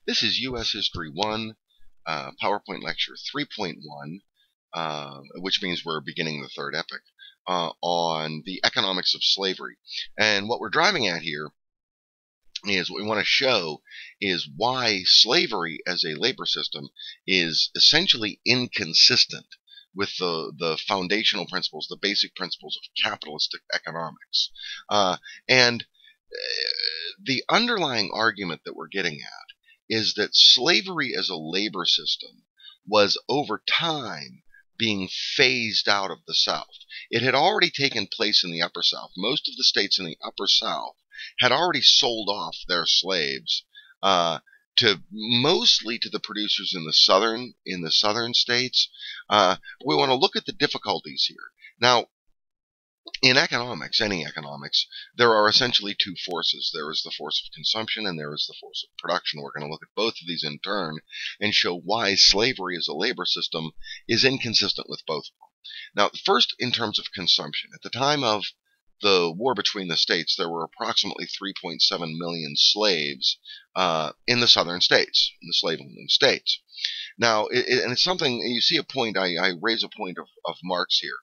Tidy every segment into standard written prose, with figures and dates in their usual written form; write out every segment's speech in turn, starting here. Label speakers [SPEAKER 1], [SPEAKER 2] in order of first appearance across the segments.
[SPEAKER 1] This is U.S. History 1, PowerPoint Lecture 3.1, which means we're beginning the third epoch, on the economics of slavery. And what we're driving at here is what we want to show is why slavery as a labor system is essentially inconsistent with the foundational principles, the basic principles of capitalistic economics. And the underlying argument that we're getting at is that slavery as a labor system was over time being phased out of the South. It had already taken place in the Upper South. Most of the states in the Upper South had already sold off their slaves to mostly to the producers in the southern states. We want to look at the difficulties here. Now, in economics, any economics, there are essentially two forces. There is the force of consumption and there is the force of production. We're going to look at both of these in turn and show why slavery as a labor system is inconsistent with both of them. Now, first, in terms of consumption, at the time of the war between the states, there were approximately 3.7 million slaves in the southern states, in the slave-owning states. Now, and it's something, you see a point, I raise a point of Marx here.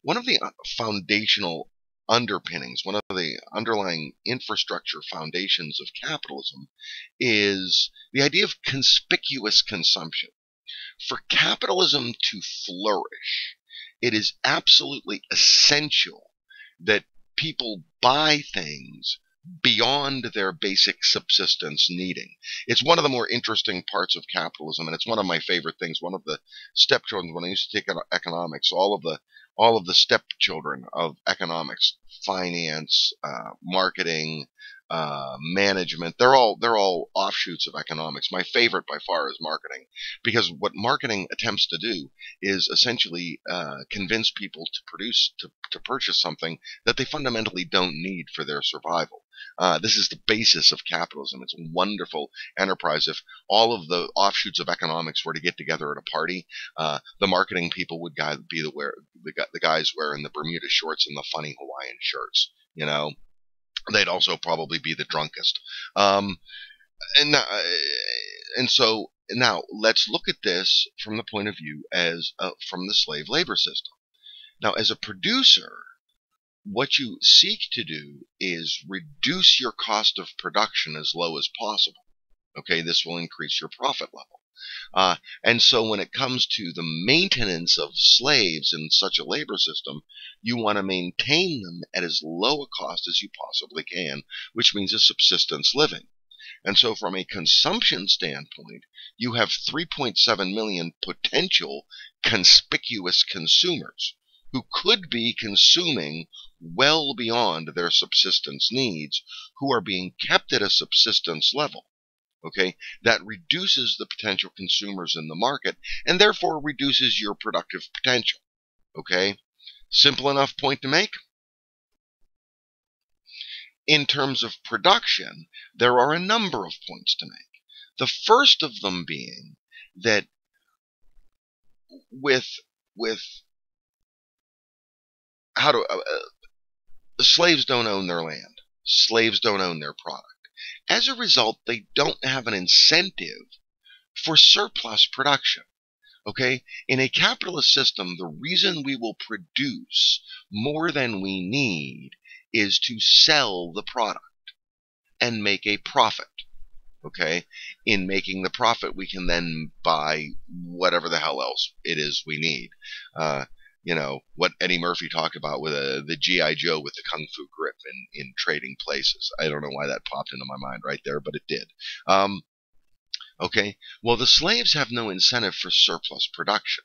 [SPEAKER 1] One of the foundational underpinnings, one of the underlying infrastructure foundations of capitalism is the idea of conspicuous consumption. For capitalism to flourish, it is absolutely essential that people buy things beyond their basic subsistence needing. It's one of the more interesting parts of capitalism, and it's one of my favorite things. One of the stepchildren, when I used to take economics, all of the stepchildren of economics, finance, marketing, management, they're all offshoots of economics. My favorite by far is marketing, because what marketing attempts to do is essentially convince people to purchase something that they fundamentally don't need for their survival. This is the basis of capitalism. It's a wonderful enterprise. If all of the offshoots of economics were to get together at a party, the marketing people would be the guys wearing the Bermuda shorts and the funny Hawaiian shirts. You know, they'd also probably be the drunkest. And so now let's look at this from the point of view as from the slave labor system. Now, as a producer, what you seek to do is reduce your cost of production as low as possible. Okay, this will increase your profit level. And so when it comes to the maintenance of slaves in such a labor system, you want to maintain them at as low a cost as you possibly can, which means a subsistence living. And so from a consumption standpoint, you have 3.7 million potential conspicuous consumers who could be consuming well beyond their subsistence needs, who are being kept at a subsistence level. Okay, that reduces the potential consumers in the market and therefore reduces your productive potential. Okay, simple enough point to make. In terms of production, there are a number of points to make. The first of them being that the slaves don't own their land. Slaves don't own their product. As a result, they don't have an incentive for surplus production. Okay? In a capitalist system, the reason we will produce more than we need is to sell the product and make a profit. Okay? In making the profit, we can then buy whatever the hell else it is we need. You know, what Eddie Murphy talked about with the G.I. Joe with the Kung Fu grip in Trading Places. I don't know why that popped into my mind right there, but it did. Okay, well, the slaves have no incentive for surplus production.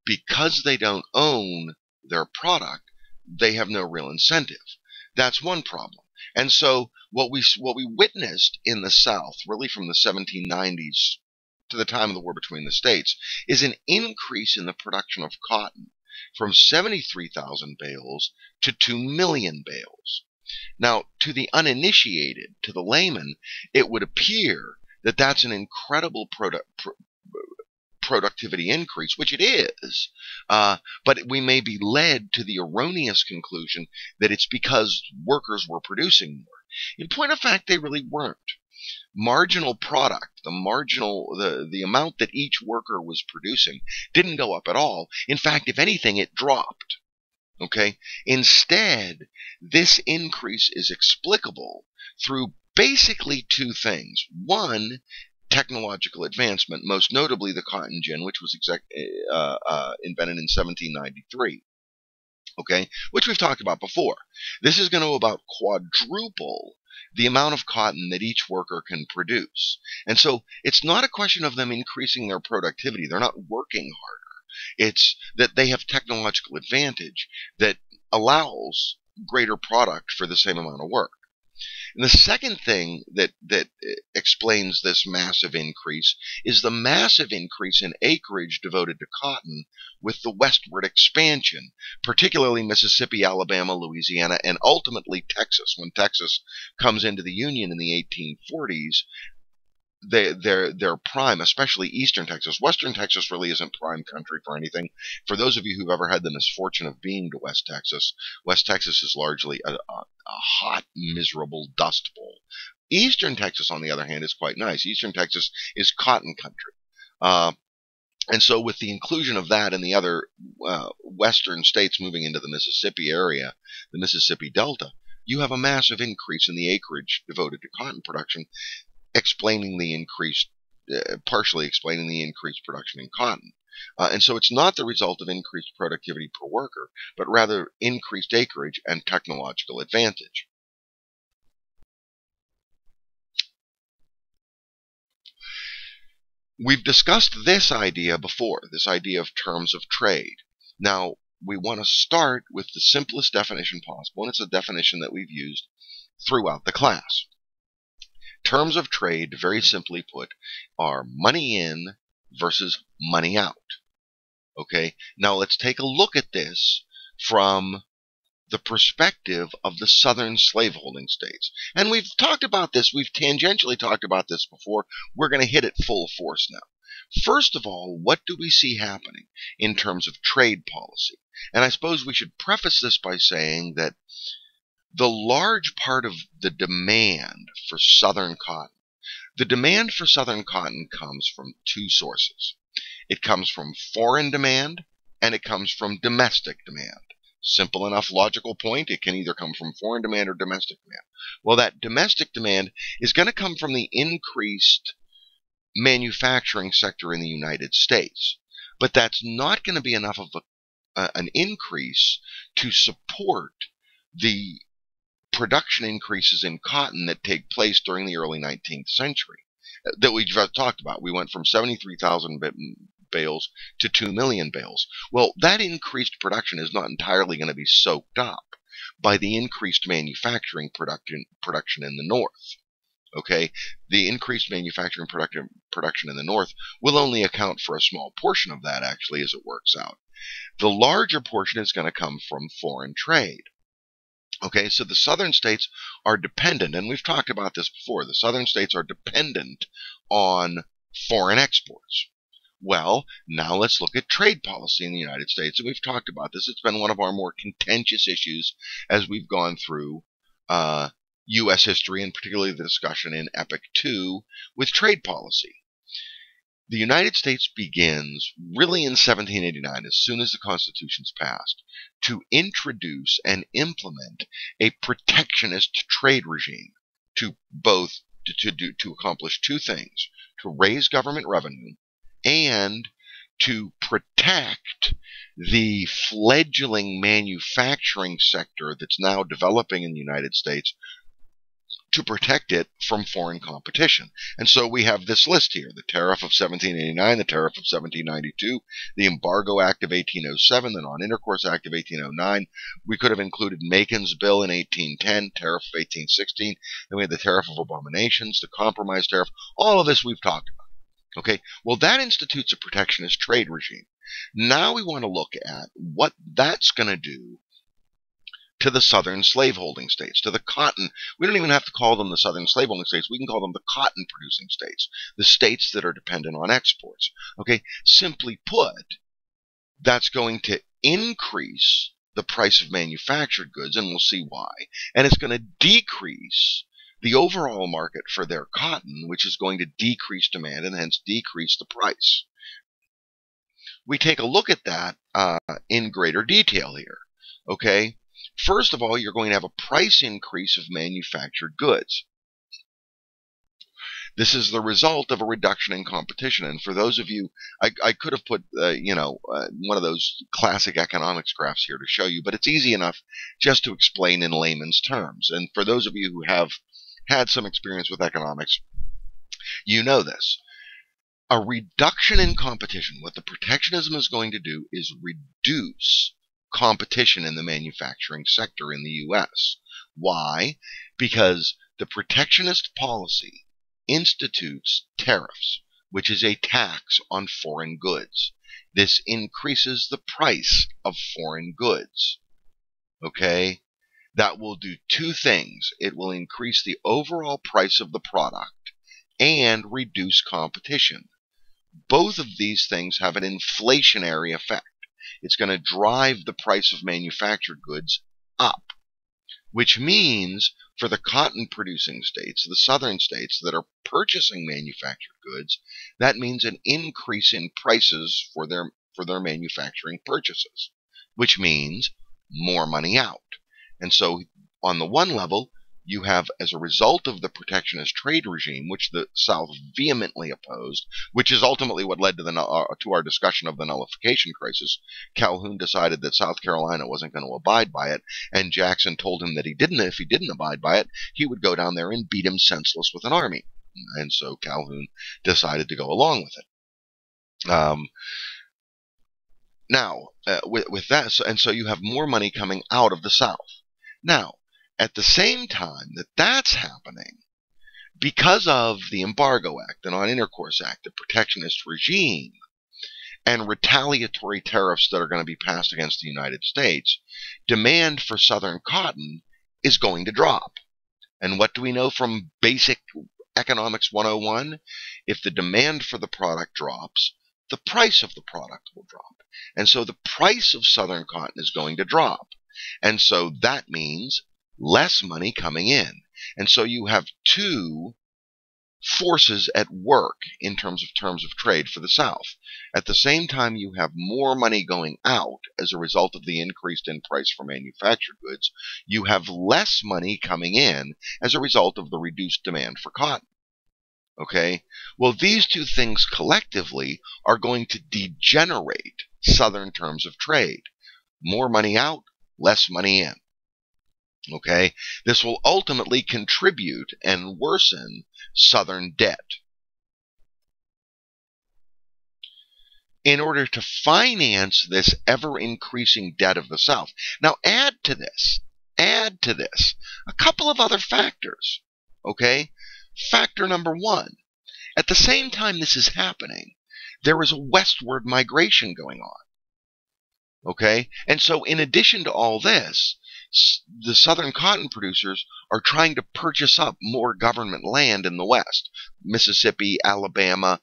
[SPEAKER 1] Because they don't own their product, they have no real incentive. That's one problem. And so what we witnessed in the South, really from the 1790s to the time of the war between the states, is an increase in the production of cotton from 73,000 bales to 2 million bales. Now, to the uninitiated, to the layman, it would appear that that's an incredible productivity increase, which it is, but we may be led to the erroneous conclusion that it's because workers were producing more. In point of fact, they really weren't. marginal product, the amount that each worker was producing didn't go up at all. In fact, if anything, it dropped. Okay? Instead, this increase is explicable through basically two things. One, technological advancement, most notably the cotton gin, which was invented in 1793. Okay, which we've talked about before. This is going to about quadruple the amount of cotton that each worker can produce. And so it's not a question of them increasing their productivity. They're not working harder. It's that they have technological advantage that allows greater product for the same amount of work. And the second thing that explains this massive increase is the massive increase in acreage devoted to cotton with the westward expansion, particularly Mississippi, Alabama, Louisiana, and ultimately Texas. When Texas comes into the Union in the 1840s, they're prime, especially eastern Texas. Western Texas really isn't prime country for anything. For those of you who've ever had the misfortune of being to West Texas is largely a hot, miserable dust bowl. Eastern Texas, on the other hand, is quite nice. Eastern Texas is cotton country. And so with the inclusion of that and the other western states moving into the Mississippi area, the Mississippi Delta, you have a massive increase in the acreage devoted to cotton production, partially explaining the increased production in cotton. And so it's not the result of increased productivity per worker, but rather increased acreage and technological advantage. We've discussed this idea before, this idea of terms of trade. Now, we want to start with the simplest definition possible, and it's a definition that we've used throughout the class. Terms of trade, very simply put, are money in versus money out. Okay, now let's take a look at this from the perspective of the southern slaveholding states. And we've talked about this, we've tangentially talked about this before. We're going to hit it full force now. First of all, what do we see happening in terms of trade policy? And I suppose we should preface this by saying that the large part of the demand for southern cotton, comes from two sources. It comes from foreign demand and it comes from domestic demand. Simple enough logical point. It can either come from foreign demand or domestic demand. Well, that domestic demand is going to come from the increased manufacturing sector in the United States. But that's not going to be enough of an increase to support the production increases in cotton that take place during the early 19th century that we just talked about. We went from 73,000 bales to 2 million bales. Well, that increased production is not entirely going to be soaked up by the increased manufacturing production in the north. Okay, the increased manufacturing production in the north will only account for a small portion of that, actually, as it works out. The larger portion is going to come from foreign trade. Okay, so the southern states are dependent, and we've talked about this before, the southern states are dependent on foreign exports. Well, now let's look at trade policy in the United States, and we've talked about this. It's been one of our more contentious issues as we've gone through U.S. history, and particularly the discussion in Epic 2 with trade policy. The United States begins, really in 1789, as soon as the Constitution's passed, to introduce and implement a protectionist trade regime to accomplish two things: to raise government revenue and to protect the fledgling manufacturing sector that's now developing in the United States, to protect it from foreign competition. And so we have this list here: the Tariff of 1789, the Tariff of 1792, the Embargo Act of 1807, the Non-Intercourse Act of 1809. We could have included Macon's Bill in 1810, Tariff of 1816. Then we had the Tariff of Abominations, the Compromise Tariff. All of this we've talked about. Okay, well, that institutes a protectionist trade regime. Now we want to look at what that's going to do to the southern slaveholding states, to the cotton. We don't even have to call them the southern slaveholding states. We can call them the cotton-producing states, the states that are dependent on exports. Okay, simply put, that's going to increase the price of manufactured goods, and we'll see why. And it's going to decrease the overall market for their cotton, which is going to decrease demand and hence decrease the price. We take a look at that in greater detail here. Okay, first of all, you're going to have a price increase of manufactured goods. This is the result of a reduction in competition. And for those of you, I could have put, one of those classic economics graphs here to show you, but it's easy enough just to explain in layman's terms. And for those of you who have had some experience with economics, you know this. A reduction in competition, what the protectionism is going to do is reduce competition in the manufacturing sector in the U.S. Why? Because the protectionist policy institutes tariffs, which is a tax on foreign goods. This increases the price of foreign goods. Okay? That will do two things. It will increase the overall price of the product and reduce competition. Both of these things have an inflationary effect. It's going to drive the price of manufactured goods up, which means for the cotton-producing states, the southern states that are purchasing manufactured goods, that means an increase in prices for their manufacturing purchases, which means more money out. And so on the one level, you have, as a result of the protectionist trade regime, which the South vehemently opposed, which is ultimately what led to our discussion of the nullification crisis. Calhoun decided that South Carolina wasn't going to abide by it, and Jackson told him that if he didn't abide by it, he would go down there and beat him senseless with an army. And so Calhoun decided to go along with it. Now, with that, so you have more money coming out of the South. Now, at the same time that that's happening, because of the Embargo Act, the Non-Intercourse Act, the protectionist regime, and retaliatory tariffs that are going to be passed against the United States, demand for Southern cotton is going to drop. And what do we know from basic economics 101? If the demand for the product drops, the price of the product will drop. And so the price of Southern cotton is going to drop. And so that means less money coming in. And so you have two forces at work in terms of trade for the South. At the same time, you have more money going out as a result of the increase in price for manufactured goods. You have less money coming in as a result of the reduced demand for cotton. Okay? Well, these two things collectively are going to degenerate Southern terms of trade. More money out, less money in. Okay, this will ultimately contribute and worsen Southern debt. In order to finance this ever-increasing debt of the South. Now add to this a couple of other factors. Okay, factor number one, at the same time this is happening, there is a westward migration going on. Okay, and so in addition to all this, the southern cotton producers are trying to purchase up more government land in the West. Mississippi, Alabama,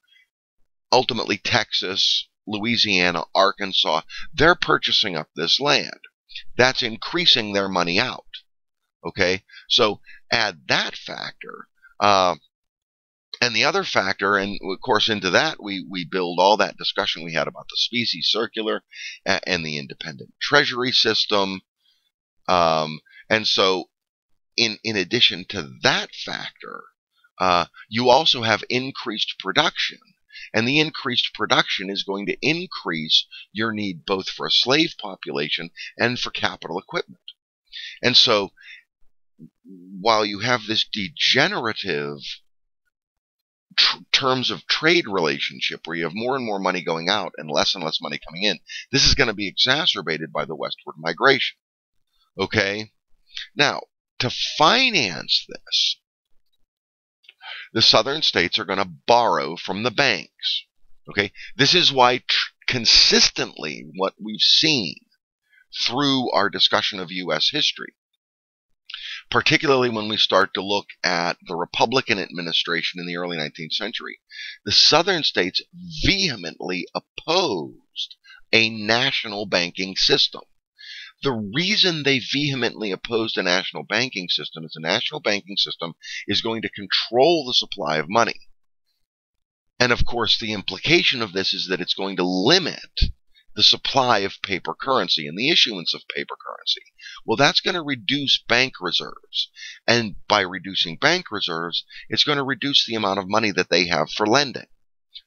[SPEAKER 1] ultimately Texas, Louisiana, Arkansas, they're purchasing up this land. That's increasing their money out. Okay, so add that factor. And the other factor, and of course into that we build all that discussion we had about the specie circular and the independent treasury system. And so in addition to that factor, you also have increased production. And the increased production is going to increase your need both for a slave population and for capital equipment. And so while you have this degenerative terms of trade relationship where you have more and more money going out and less money coming in, this is going to be exacerbated by the westward migration. Okay? Now, to finance this, the southern states are going to borrow from the banks. Okay? This is why consistently what we've seen through our discussion of U.S. history, particularly when we start to look at the Republican administration in the early 19th century, the southern states vehemently opposed a national banking system. The reason they vehemently opposed a national banking system is a national banking system is going to control the supply of money. And of course, the implication of this is that it's going to limit the supply of paper currency and the issuance of paper currency. Well, that's going to reduce bank reserves. And by reducing bank reserves, it's going to reduce the amount of money that they have for lending.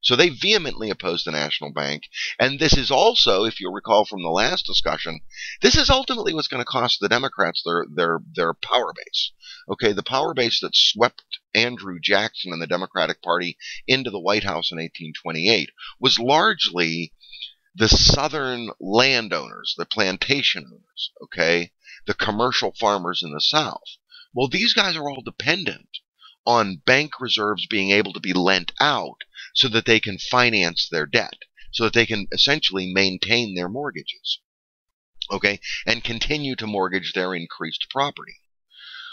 [SPEAKER 1] So they vehemently oppose the national bank. And this is also, if you'll recall from the last discussion, this is ultimately what's going to cost the Democrats their power base. Okay, the power base that swept Andrew Jackson and the Democratic Party into the White House in 1828 was largely the Southern landowners, the plantation owners, okay, the commercial farmers in the South. Well, these guys are all dependent on bank reserves being able to be lent out so that they can finance their debt, so that they can essentially maintain their mortgages, okay, and continue to mortgage their increased property.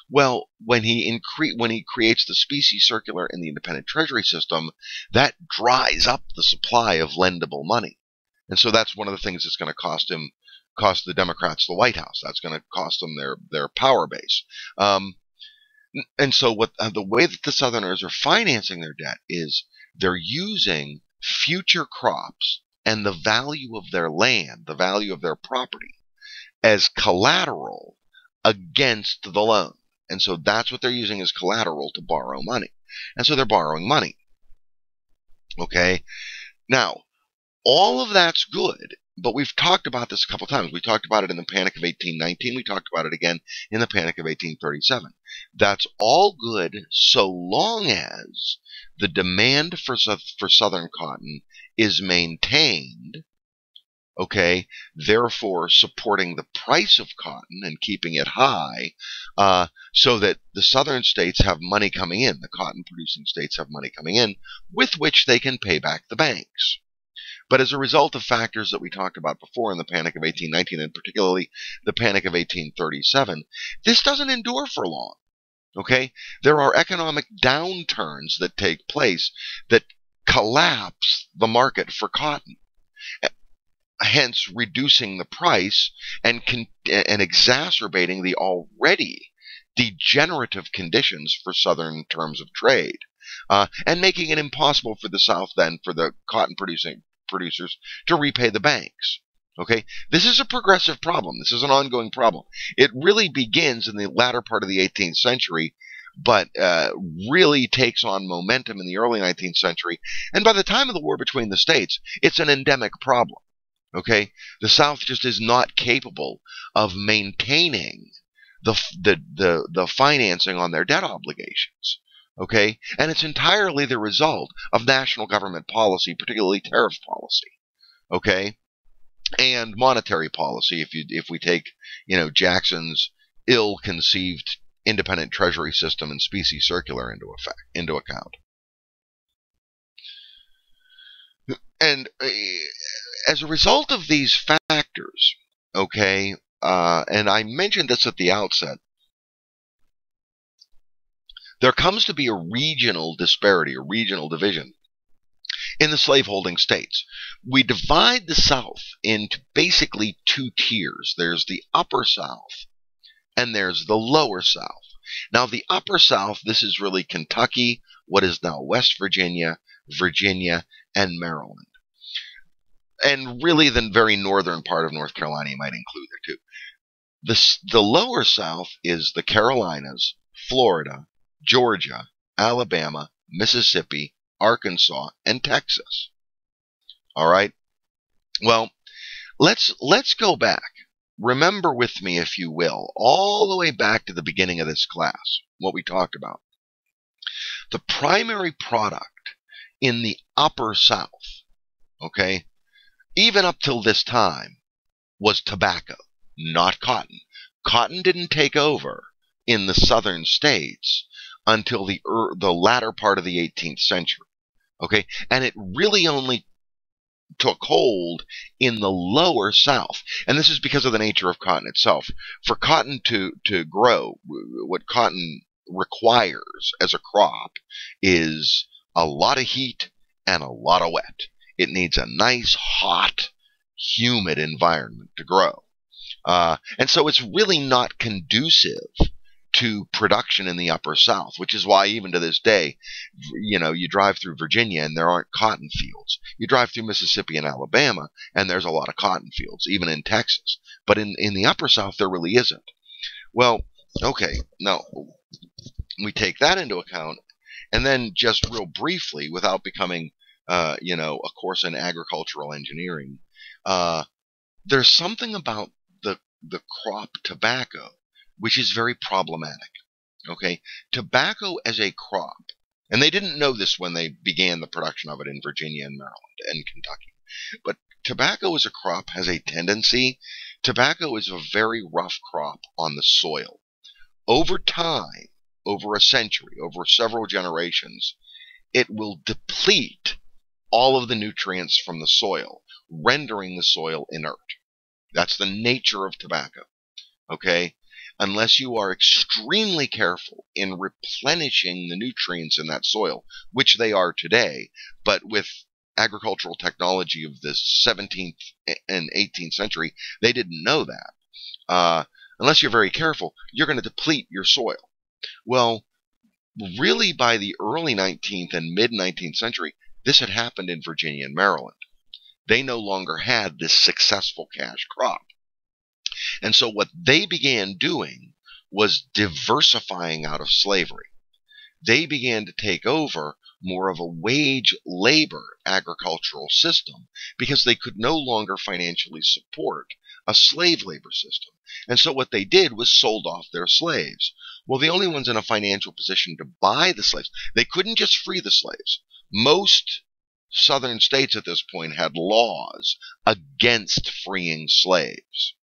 [SPEAKER 1] Well, when he creates the specie circular in the independent treasury system, that dries up the supply of lendable money. And so that's one of the things that's going to cost the Democrats the White House. That's going to cost them their power base. And so the way that the Southerners are financing their debt is they're using future crops and the value of their land, the value of their property, as collateral against the loan. And so that's what they're using as collateral to borrow money. And so they're borrowing money. Okay? Now, all of that's good, but we've talked about this a couple times. We talked about it in the Panic of 1819. We talked about it again in the Panic of 1837. That's all good so long as the demand for Southern cotton is maintained, okay, therefore supporting the price of cotton and keeping it high, so that the Southern states have money coming in, the cotton-producing states have money coming in, with which they can pay back the banks. But as a result of factors that we talked about before in the Panic of 1819, and particularly the Panic of 1837, this doesn't endure for long. Okay? There are economic downturns that take place that collapse the market for cotton, hence reducing the price and exacerbating the already degenerative conditions for Southern terms of trade, and making it impossible for the South then, for the cotton-producing producers, to repay the banks. Okay, this is a progressive problem. This is an ongoing problem. It really begins in the latter part of the 18th century, but really takes on momentum in the early 19th century. And by the time of the war between the states, it's an endemic problem. Okay, the South just is not capable of maintaining the financing on their debt obligations. Okay, and it's entirely the result of national government policy, particularly tariff policy. Okay, and monetary policy. If we take Jackson's ill-conceived independent treasury system and specie circular into account. And as a result of these factors, okay, and I mentioned this at the outset, there comes to be a regional disparity, a regional division in the slaveholding states. We divide the South into basically two tiers. There's the Upper South and there's the Lower South. Now, the Upper South, this is really Kentucky, what is now West Virginia, Virginia, and Maryland. And really the very northern part of North Carolina you might include there too. The Lower South is the Carolinas, Florida, Georgia, Alabama, Mississippi, Arkansas, and Texas. All right? Well, let's go back. Remember with me, if you will, all the way back to the beginning of this class, what we talked about. The primary product in the Upper South, okay, even up till this time, was tobacco, not cotton. Cotton didn't take over in the southern states until the latter part of the 18th century. Okay, and it really only took hold in the Lower South, and this is because of the nature of cotton itself. For cotton to grow, what cotton requires as a crop is a lot of heat and a lot of wet. It needs a nice, hot, humid environment to grow. And so it's really not conducive to production in the Upper South, which is why even to this day, you drive through Virginia and there aren't cotton fields. You drive through Mississippi and Alabama and there's a lot of cotton fields, even in Texas. But in the Upper South, there really isn't. Well, okay, now we take that into account, and then just real briefly, without becoming, a course in agricultural engineering, there's something about the crop tobacco which is very problematic. Okay, tobacco as a crop, and they didn't know this when they began the production of it in Virginia and Maryland and Kentucky, but tobacco as a crop has a tendency. Tobacco is a very rough crop on the soil. Over time, over a century, over several generations, it will deplete all of the nutrients from the soil, rendering the soil inert. That's the nature of tobacco. Okay? Unless you are extremely careful in replenishing the nutrients in that soil, which they are today, but with agricultural technology of the 17th and 18th century, they didn't know that. Unless you're very careful, you're going to deplete your soil. Well, really by the early 19th and mid-19th century, this had happened in Virginia and Maryland. They no longer had this successful cash crop. And so what they began doing was diversifying out of slavery. They began to take over more of a wage labor agricultural system because they could no longer financially support a slave labor system. And so what they did was sold off their slaves. Well, the only ones in a financial position to buy the slaves, they couldn't just free the slaves. Most southern states at this point had laws against freeing slaves.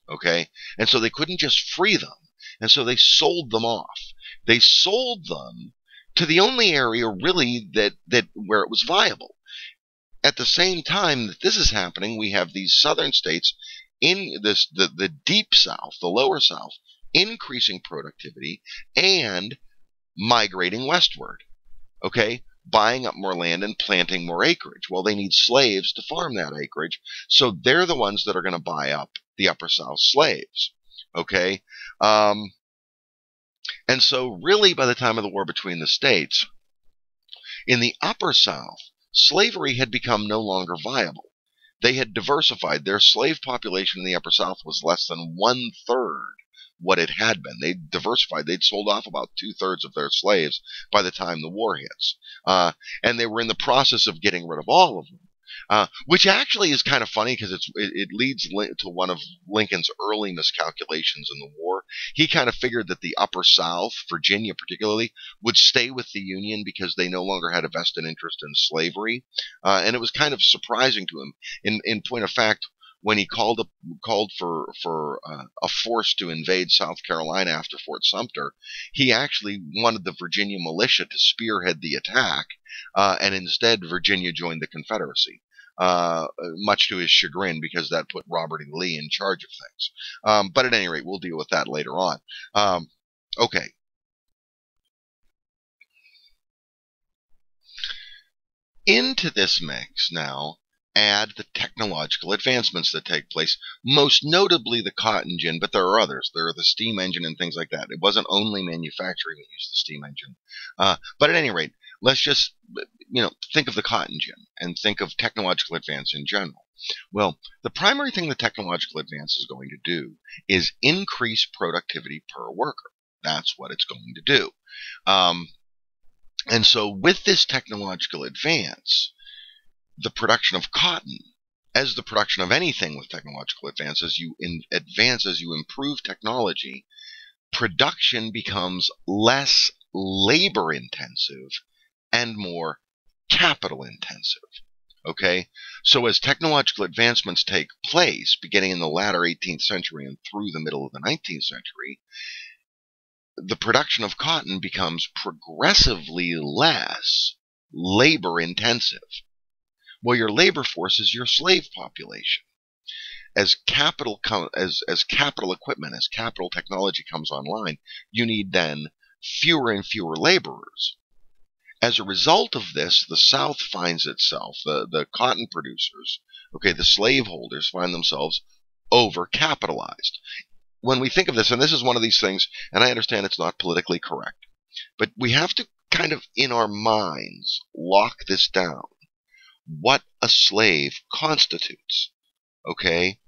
[SPEAKER 1] Okay? And so they couldn't just free them. And so they sold them off. They sold them to the only area really that where it was viable. At the same time that this is happening, we have these southern states in the deep south, the lower south, increasing productivity and migrating westward. Okay? Buying up more land and planting more acreage. Well, they need slaves to farm that acreage, so they're the ones that are going to buy up the Upper South slaves. Okay? And so really by the time of the war between the states, in the Upper South, slavery had become no longer viable. They had diversified. Their slave population in the Upper South was less than 1/3 what it had been. They'd diversified. They'd sold off about 2/3 of their slaves by the time the war hits. And they were in the process of getting rid of all of them. Which actually is kind of funny because it leads to one of Lincoln's early miscalculations in the war. He kind of figured that the Upper South, Virginia particularly, would stay with the Union because they no longer had a vested interest in slavery. And it was kind of surprising to him. In point of fact, when he called for a force to invade South Carolina after Fort Sumter, he actually wanted the Virginia militia to spearhead the attack, and instead Virginia joined the Confederacy, much to his chagrin because that put Robert E. Lee in charge of things. But at any rate, we'll deal with that later on. Okay. Into this mix now, add the technological advancements that take place, most notably the cotton gin, but there are others. There are the steam engine and things like that. It wasn't only manufacturing that used the steam engine. But at any rate, let's just think of the cotton gin and think of technological advance in general. Well, the primary thing the technological advance is going to do is increase productivity per worker. That's what it's going to do. And so with this technological advance, the production of cotton, as the production of anything with technological advance, as you improve technology, production becomes less labor intensive and more capital intensive. Okay? So as technological advancements take place, beginning in the latter 18th century and through the middle of the 19th century, the production of cotton becomes progressively less labor intensive. Well, your labor force is your slave population. As capital equipment, as capital technology comes online, you need then fewer and fewer laborers. As a result of this, the South finds itself, the cotton producers, okay, the slaveholders find themselves overcapitalized. When we think of this, and this is one of these things, and I understand it's not politically correct, but we have to kind of, in our minds, lock this down. What a slave constitutes, okay?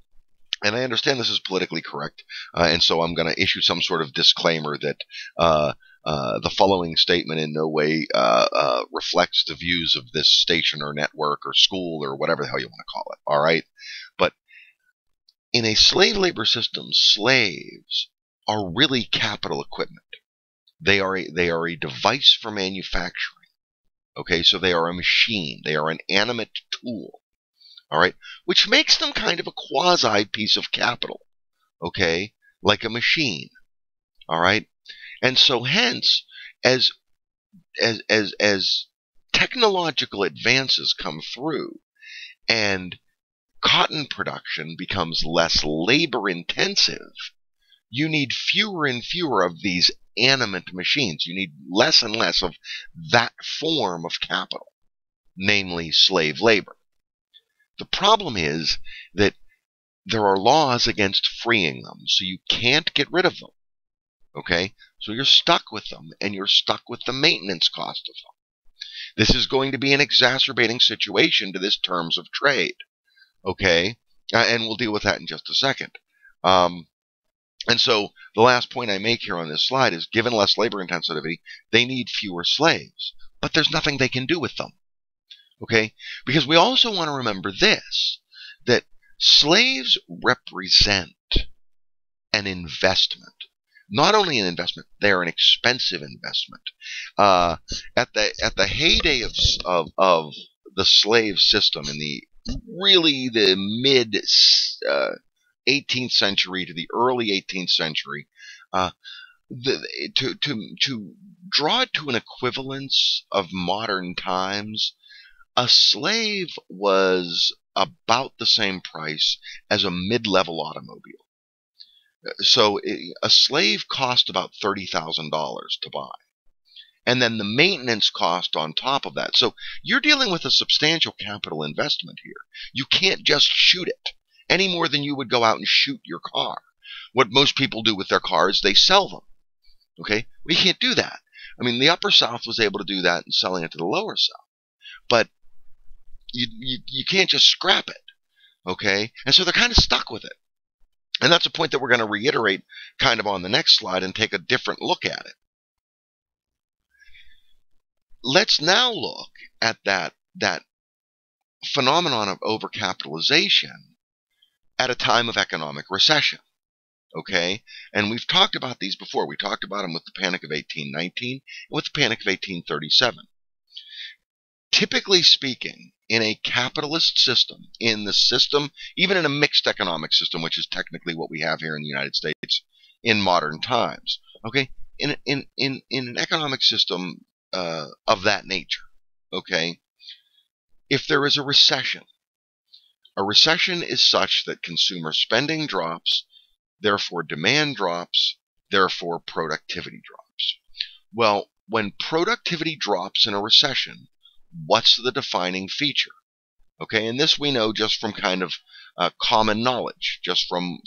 [SPEAKER 1] And I understand this is politically correct, and so I'm going to issue some sort of disclaimer that the following statement in no way reflects the views of this station or network or school or whatever the hell you want to call it, all right? But in a slave labor system, slaves are really capital equipment. They are a device for manufacturing. Okay, so they are a machine. They are an animate tool. All right, which makes them kind of a quasi piece of capital. Okay, like a machine. All right, and so hence, as technological advances come through, and cotton production becomes less labor intensive, you need fewer and fewer of these animate machines. You need less and less of that form of capital, namely slave labor. The problem is that there are laws against freeing them, so you can't get rid of them. Okay? So you're stuck with them, and you're stuck with the maintenance cost of them. This is going to be an exacerbating situation to this terms of trade. Okay? And we'll deal with that in just a second. And so the last point I make here on this slide is, given less labor intensity, they need fewer slaves. But there's nothing they can do with them. Okay? Because we also want to remember this, that slaves represent an investment. Not only an investment, they are an expensive investment. At the heyday of the slave system in the mid 18th century to the early 18th century, to draw it to an equivalence of modern times, a slave was about the same price as a mid-level automobile. So a slave cost about $30,000 to buy. And then the maintenance cost on top of that. So you're dealing with a substantial capital investment here. You can't just shoot it any more than you would go out and shoot your car. What most people do with their cars, they sell them. Okay? We can't do that. I mean, the Upper South was able to do that in selling it to the Lower South. But you can't just scrap it. Okay? And so they're kind of stuck with it. And that's a point that we're going to reiterate kind of on the next slide and take a different look at it. Let's now look at that phenomenon of overcapitalization at a time of economic recession. Okay? And we've talked about these before. We talked about them with the Panic of 1819 and with the Panic of 1837. Typically speaking, in a capitalist system, in the system, even in a mixed economic system, which is technically what we have here in the United States in modern times, okay, in an economic system of that nature, okay, if there is a recession is such that consumer spending drops, therefore demand drops, therefore productivity drops. Well, when productivity drops in a recession, what's the defining feature? Okay, and this we know just from kind of common knowledge, just from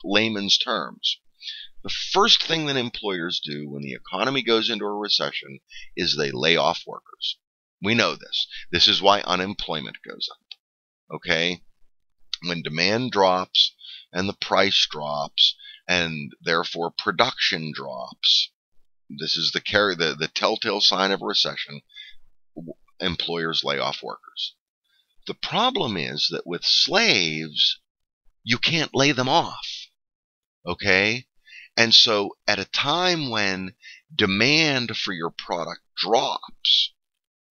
[SPEAKER 1] layman's terms. The first thing that employers do when the economy goes into a recession is they lay off workers. We know this. This is why unemployment goes up. Okay? When demand drops and the price drops and therefore production drops, this is the telltale sign of a recession. Employers lay off workers. The problem is that with slaves, you can't lay them off. Okay? And so at a time when demand for your product drops,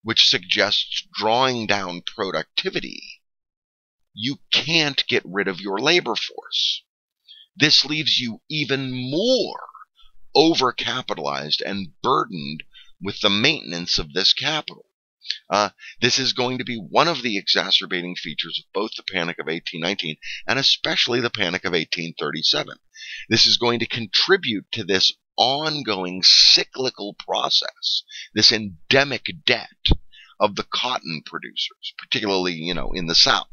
[SPEAKER 1] which suggests drawing down productivity, you can't get rid of your labor force. This leaves you even more overcapitalized and burdened with the maintenance of this capital. This is going to be one of the exacerbating features of both the Panic of 1819 and especially the Panic of 1837. This is going to contribute to this ongoing cyclical process, this endemic debt of the cotton producers, particularly, in the South,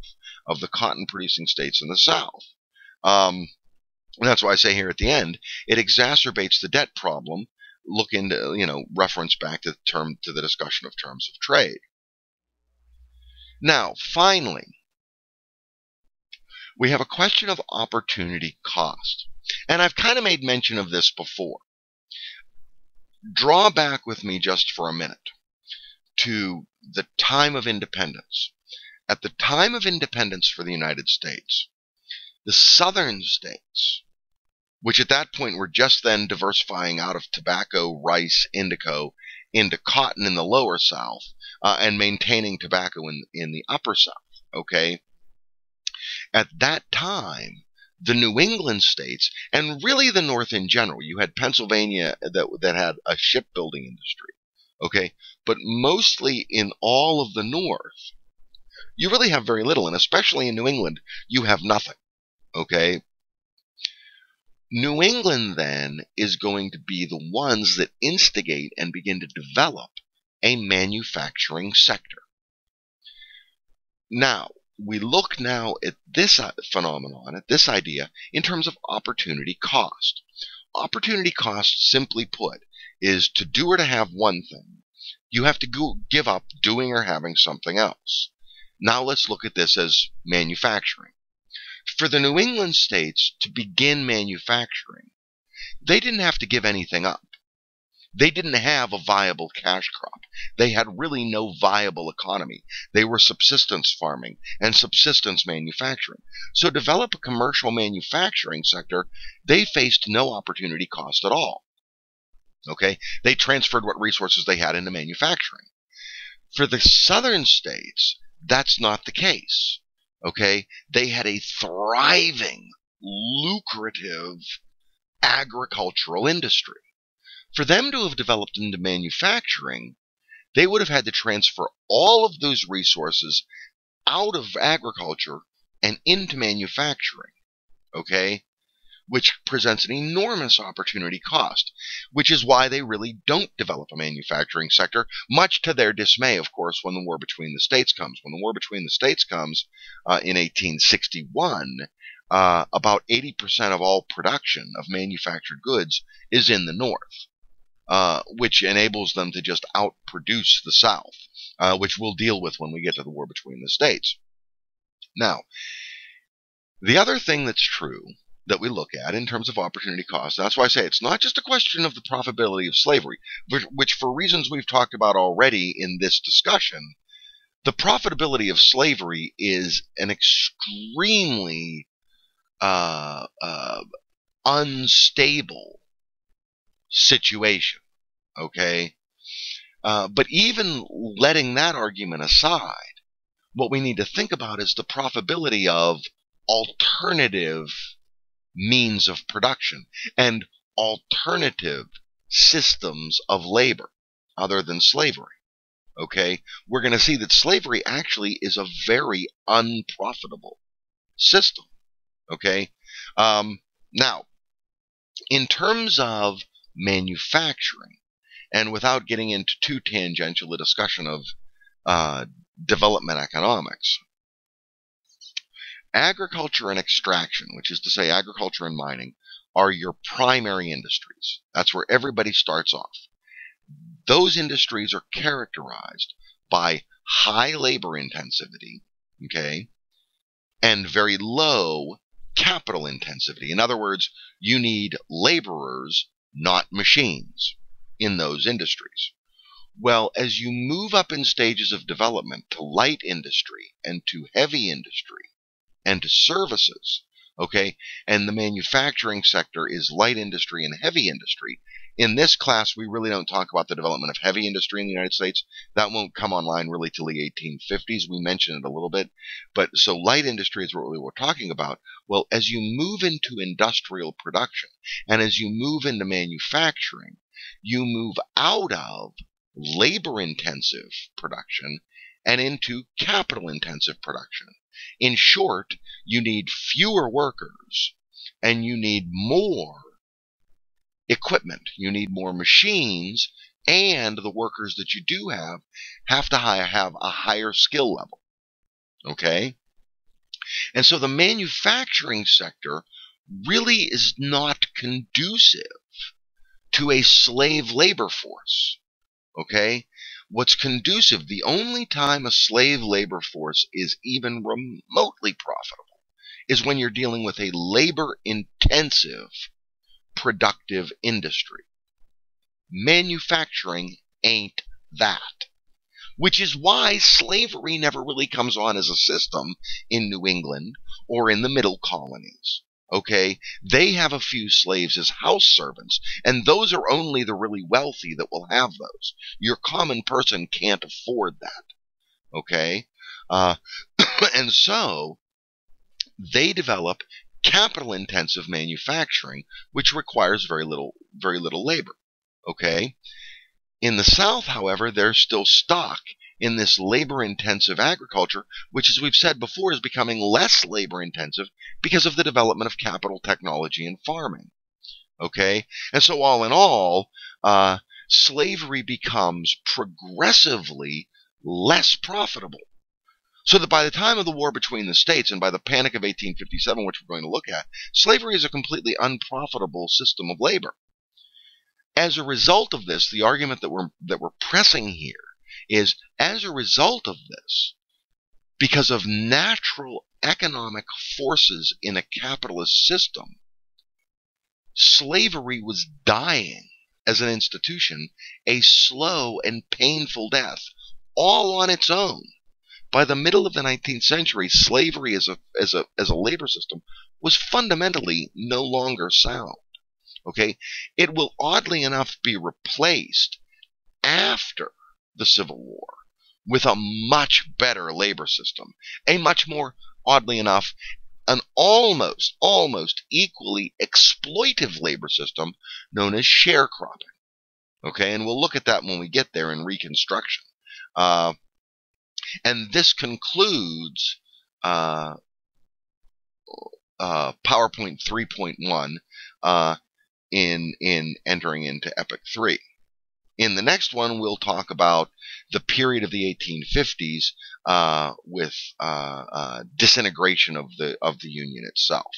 [SPEAKER 1] of the cotton producing states in the South. And that's why I say here at the end, it exacerbates the debt problem. Look into, reference back to the discussion of terms of trade. Now, finally, we have a question of opportunity cost. And I've kind of made mention of this before. Draw back with me just for a minute to the time of independence. At the time of independence for the United States, the southern states, which at that point were just then diversifying out of tobacco, rice, indigo, into cotton in the lower South, and maintaining tobacco in the upper South, okay? At that time, the New England states, and really the North in general, you had Pennsylvania that had a shipbuilding industry, okay? But mostly in all of the North, you really have very little, and especially in New England, you have nothing, okay? New England, then, is going to be the ones that instigate and begin to develop a manufacturing sector. Now, we look now at this phenomenon, at this idea, in terms of opportunity cost. Opportunity cost, simply put, is to do or to have one thing, you have to give up doing or having something else. Now let's look at this as manufacturing. For the New England states to begin manufacturing, they didn't have to give anything up. They didn't have a viable cash crop. They had really no viable economy. They were subsistence farming and subsistence manufacturing. So to develop a commercial manufacturing sector, they faced no opportunity cost at all. Okay? They transferred what resources they had into manufacturing. For the southern states, that's not the case. Okay, they had a thriving, lucrative agricultural industry. For them to have developed into manufacturing, they would have had to transfer all of those resources out of agriculture and into manufacturing, okay, which presents an enormous opportunity cost, which is why they really don't develop a manufacturing sector, much to their dismay, of course, when the War Between the States comes. When the War Between the States comes in 1861, about 80% of all production of manufactured goods is in the North, which enables them to just outproduce the South, which we'll deal with when we get to the War Between the States. Now, the other thing that's true that we look at in terms of opportunity cost. That's why I say it's not just a question of the profitability of slavery, which for reasons we've talked about already in this discussion, the profitability of slavery is an extremely unstable situation, okay? But even letting that argument aside, what we need to think about is the profitability of alternative means of production and alternative systems of labor other than slavery. Okay, we're going to see that slavery actually is a very unprofitable system. Okay, now in terms of manufacturing, and without getting into too tangential a discussion of development economics, agriculture and extraction, which is to say agriculture and mining, are your primary industries. That's where everybody starts off. Those industries are characterized by high labor intensity, okay, and very low capital intensity. In other words, you need laborers, not machines, in those industries. Well, as you move up in stages of development to light industry and to heavy industry, and to services, okay? And the manufacturing sector is light industry and heavy industry. In this class, we really don't talk about the development of heavy industry in the United States. That won't come online really till the 1850s. We mentioned it a little bit. But so light industry is what we were talking about. Well, as you move into industrial production and as you move into manufacturing, you move out of labor-intensive production and into capital-intensive production. In short, you need fewer workers and you need more equipment. You need more machines, and the workers that you do have to have a higher skill level. Okay? And so the manufacturing sector really is not conducive to a slave labor force. Okay? What's conducive, the only time a slave labor force is even remotely profitable is when you're dealing with a labor-intensive, productive industry. Manufacturing ain't that. Which is why slavery never really comes on as a system in New England or in the middle colonies. Okay? They have a few slaves as house servants, and those are only the really wealthy that will have those. Your common person can't afford that. Okay? And so they develop capital-intensive manufacturing, which requires very little labor. Okay? In the South, however, they're still stuck in this labor-intensive agriculture, which, as we've said before, is becoming less labor-intensive because of the development of capital technology and farming. Okay? And so all in all, slavery becomes progressively less profitable. So that by the time of the war between the states and by the Panic of 1857, which we're going to look at, slavery is a completely unprofitable system of labor. As a result of this, the argument that we're pressing here is, as a result of this, because of natural economic forces in a capitalist system, slavery was dying as an institution a slow and painful death, all on its own. By the middle of the 19th century, slavery as a labor system was fundamentally no longer sound. Okay, it will oddly enough be replaced after the Civil War with a much better labor system, a much more, oddly enough, an almost equally exploitive labor system known as sharecropping. Okay, and we'll look at that when we get there in Reconstruction. And this concludes PowerPoint 3.1 in entering into Epoch 3. In the next one, we'll talk about the period of the 1850s with disintegration of the Union itself.